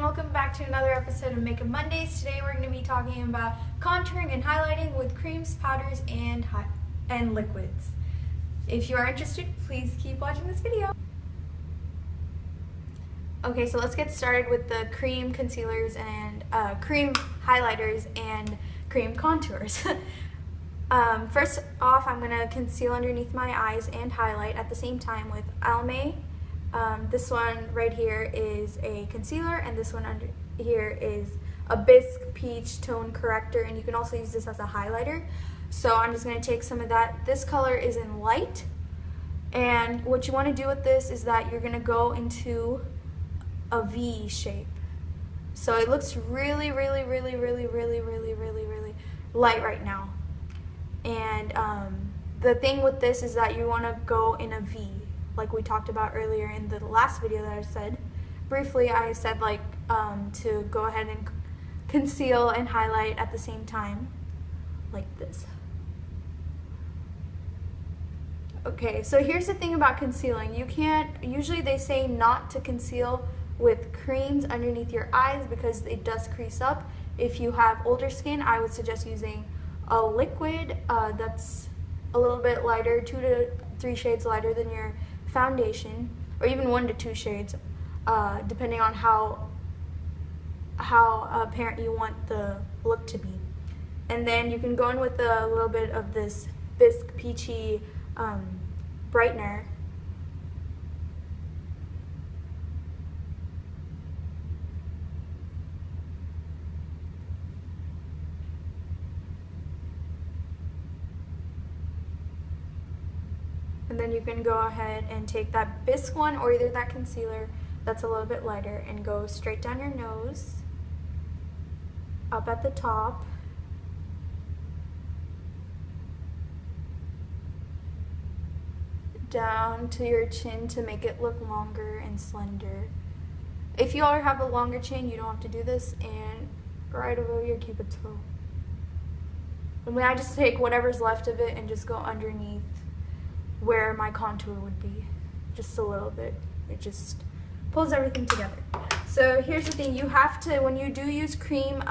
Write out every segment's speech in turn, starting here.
welcome back to another episode of Makeup Mondays. Today we're going to be talking about contouring and highlighting with creams, powders, and liquids. If you are interested, please keep watching this video. Okay, so let's get started with the cream concealers and cream highlighters and cream contours. First off, I'm going to conceal underneath my eyes and highlight at the same time with Almay. This one right here is a concealer, and this one under here is a Bisque Peach Tone Corrector, and you can also use this as a highlighter. So I'm just going to take some of that. This color is in light, and what you want to do with this is that you're going to go into a V shape. So it looks really light right now. And the thing with this is that you want to go in a V, like we talked about earlier in the last video that I said. Briefly, I said to go ahead and conceal and highlight at the same time, like this. Okay, so here's the thing about concealing. You can't, usually they say not to conceal with creams underneath your eyes because it does crease up. If you have older skin, I would suggest using a liquid that's a little bit lighter, 2 to 3 shades lighter than your foundation, or even 1 to 2 shades, depending on how apparent you want the look to be. And then you can go in with a little bit of this Bisque Peachy brightener. And then you can go ahead and take that Bisque one or either that concealer that's a little bit lighter and go straight down your nose, up at the top, down to your chin to make it look longer and slender. If you already have a longer chin, you don't have to do this, and right over your cupid's bow. And I just take whatever's left of it and just go underneath where my contour would be, just a little bit. It just pulls everything together. So here's the thing, you have to, when you do use cream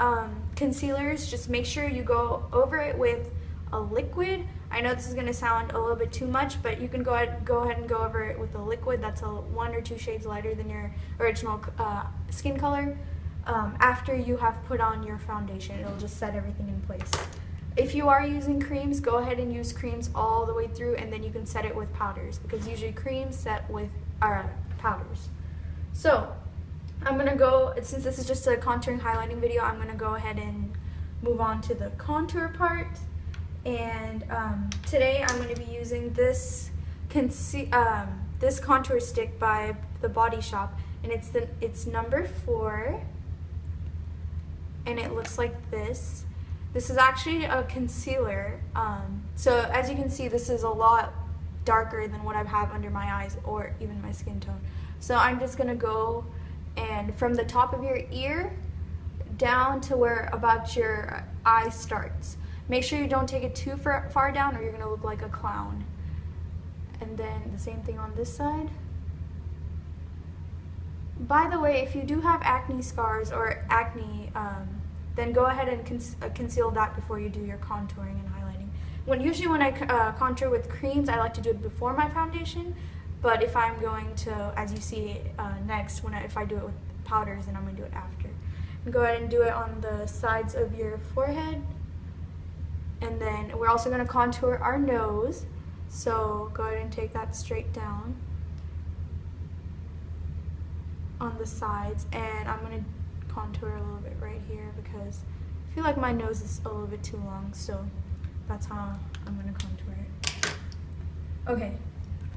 concealers, just make sure you go over it with a liquid. I know this is going to sound a little bit too much, but you can go ahead and go over it with a liquid that's 1 or 2 shades lighter than your original skin color. After you have put on your foundation, it'll just set everything in place. If you are using creams, go ahead and use creams all the way through, and then you can set it with powders, because usually creams set with powders. So I'm going to go, since this is just a contouring highlighting video, I'm going to go ahead and move on to the contour part. And today I'm going to be using this contour stick by The Body Shop, and it's number 4, and it looks like this. This is actually a concealer, so as you can see, this is a lot darker than what I have under my eyes or even my skin tone. So I'm just going to go and from the top of your ear down to where about your eye starts. Make sure you don't take it too far down or you're going to look like a clown. And then the same thing on this side. By the way, if you do have acne scars or acne, then go ahead and conceal that before you do your contouring and highlighting. Usually when I contour with creams, I like to do it before my foundation, but if I'm going to, as you see next, if I do it with powders, then I'm going to do it after. And go ahead and do it on the sides of your forehead, and then we're also going to contour our nose, so go ahead and take that straight down on the sides, and I'm going to contour a little bit right here because I feel like my nose is a little bit too long, so that's how I'm going to contour it. Okay,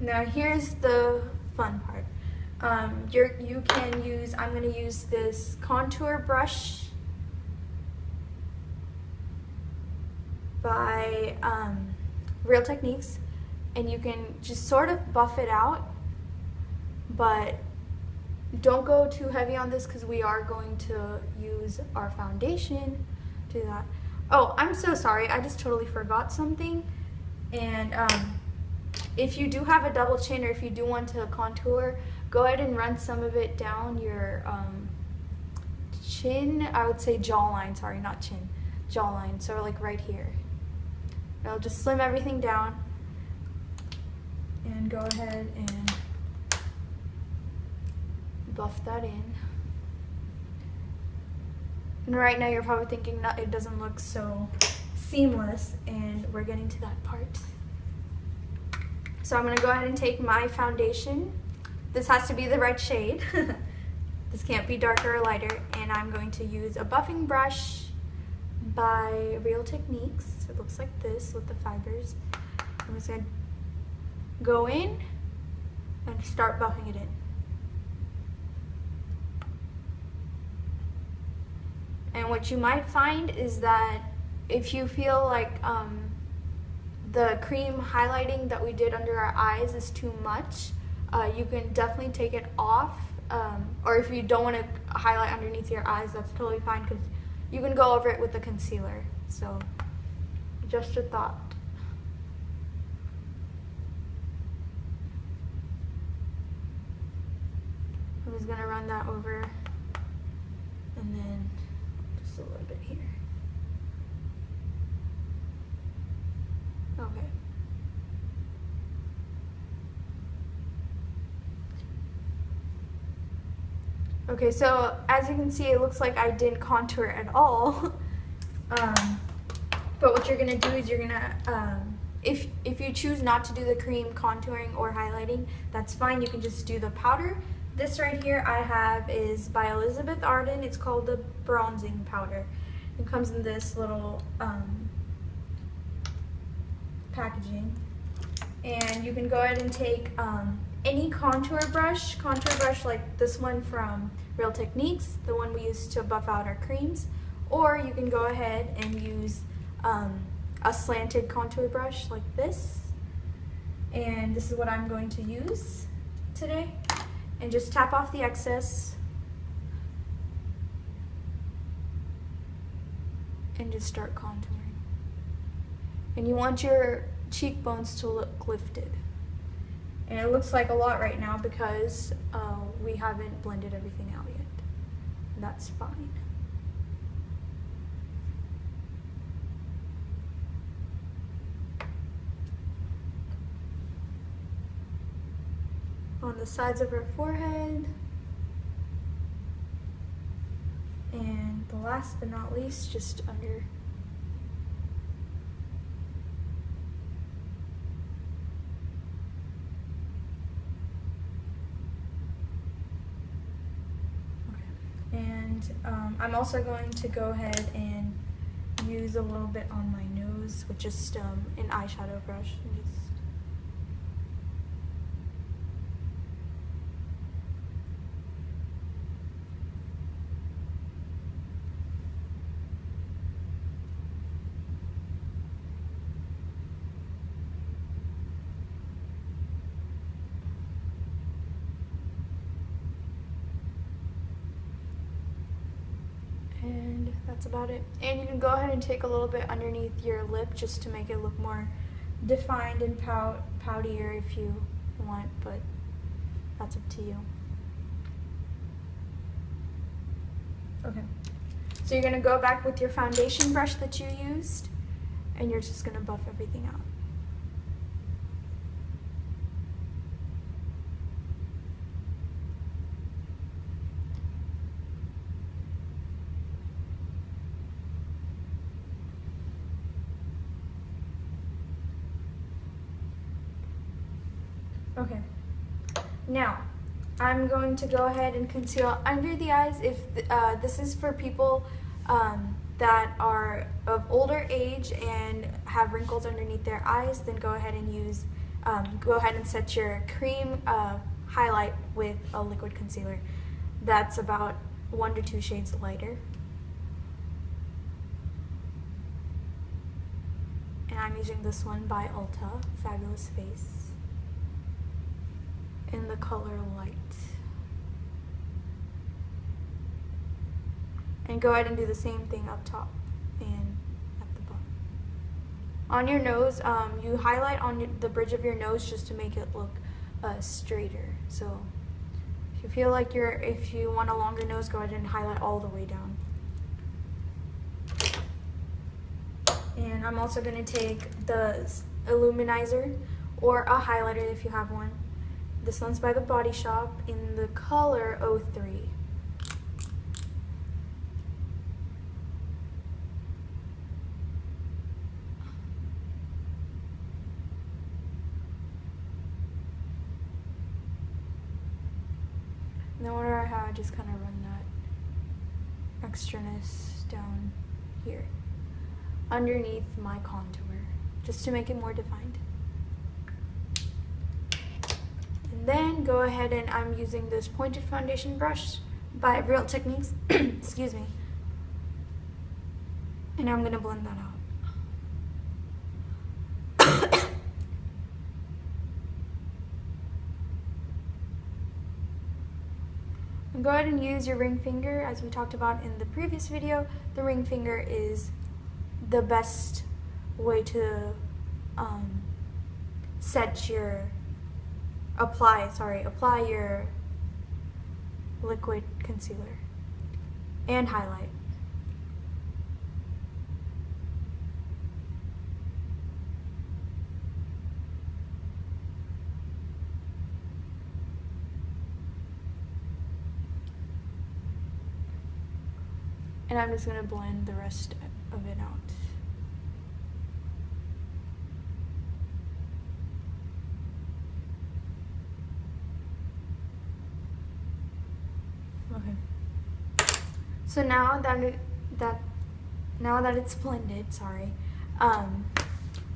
now here's the fun part. I'm going to use this contour brush by Real Techniques, and you can just sort of buff it out, but don't go too heavy on this because we are going to use our foundation to do that. Oh, I'm so sorry, I just totally forgot something. And if you do have a double chin, or if you do want to contour, go ahead and run some of it down your chin, I would say jawline, sorry, not chin, jawline, so like right here. I'll just slim everything down and go ahead and buff that in. And right now you're probably thinking that it doesn't look so seamless, and we're getting to that part. So I'm gonna go ahead and take my foundation. This has to be the right shade. This can't be darker or lighter. And I'm going to use a buffing brush by Real Techniques. It looks like this with the fibers. I'm just gonna go in and start buffing it in. And what you might find is that if you feel like the cream highlighting that we did under our eyes is too much, you can definitely take it off. Or if you don't want to highlight underneath your eyes, that's totally fine, because you can go over it with the concealer. So just a thought. I'm just going to run that over, and then just a little bit here. Okay. Okay, so as you can see, it looks like I didn't contour at all. But what you're gonna do is you're gonna, if you choose not to do the cream contouring or highlighting, that's fine. You can just do the powder. This right here I have is by Elizabeth Arden. It's called the bronzing powder. It comes in this little packaging, and you can go ahead and take any contour brush like this one from Real Techniques, the one we use to buff out our creams, or you can go ahead and use a slanted contour brush like this, and this is what I'm going to use today, and just tap off the excess and just start contouring. And you want your cheekbones to look lifted. And it looks like a lot right now because we haven't blended everything out yet. That's fine. On the sides of her forehead. And the last but not least, just under. And I'm also going to go ahead and use a little bit on my nose with just an eyeshadow brush. And just and that's about it. And you can go ahead and take a little bit underneath your lip just to make it look more defined and poutier if you want, but that's up to you. Okay, so you're gonna go back with your foundation brush that you used, and you're just gonna buff everything out. Okay, now I'm going to go ahead and conceal under the eyes. If this is for people that are of older age and have wrinkles underneath their eyes, then go ahead and use, go ahead and set your cream highlight with a liquid concealer. That's about 1 to 2 shades lighter. And I'm using this one by Ulta, Fabulous Face, in the color Light. And go ahead and do the same thing up top and at the bottom. On your nose, you highlight on the bridge of your nose just to make it look straighter. So If you feel like if you want a longer nose, go ahead and highlight all the way down. And I'm also going to take the Illuminizer or a highlighter if you have one. This one's by The Body Shop in the color 03. And then whenever I just kind of run that extraness down here underneath my contour, just to make it more defined. And then go ahead, and I'm using this pointed foundation brush by Real Techniques, excuse me, and I'm gonna blend that out. And go ahead and use your ring finger, as we talked about in the previous video. The ring finger is the best way to apply your liquid concealer and highlight. And I'm just going to blend the rest of it out. Okay. So now that it's blended,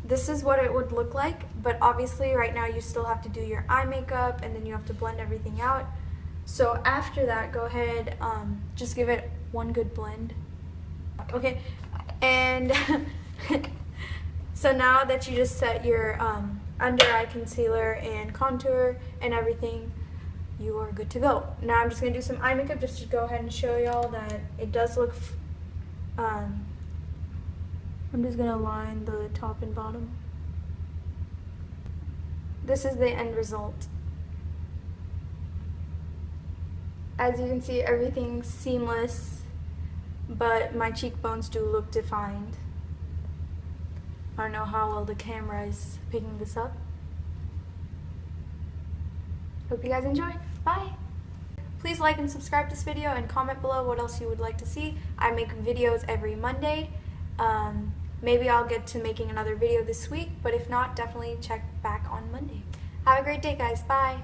this is what it would look like. But obviously, right now you still have to do your eye makeup, and then you have to blend everything out. So after that, go ahead, just give it one good blend. Okay, and so now that you just set your under eye concealer and contour and everything, you are good to go. Now I'm just going to do some eye makeup just to go ahead and show y'all that it does look, I'm just going to line the top and bottom. This is the end result. As you can see, everything's seamless, but my cheekbones do look defined. I don't know how well the camera is picking this up. Hope you guys enjoyed. Bye! Please like and subscribe to this video and comment below what else you would like to see. I make videos every Monday. Maybe I'll get to making another video this week, but if not, definitely check back on Monday. Have a great day, guys. Bye!